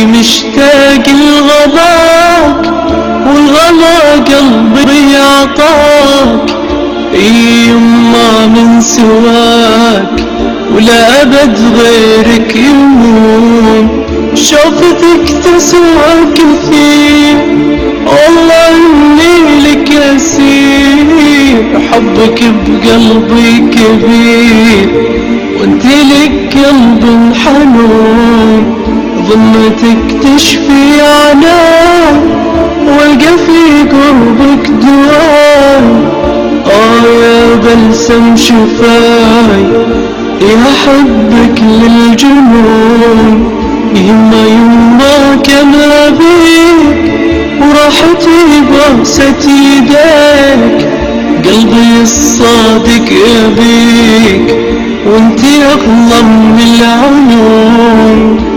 مشتاق لغلاك، والغلا قلبي عطاك. يما من سواك ولا أبد غيرك يمون، شوفتك تسوى كثير، والله إني لك أسير. حبك بقلبي كبير، وانت لك قلب حنون، ضمتك تشفي عنان، والقى في قربك دواء. يا بلسم شفاي، يا حبك للجنون. يما كما بيك، وراحتي بوسة يديك. قلبي الصادق يبيك، وانتي أغلى من العيون.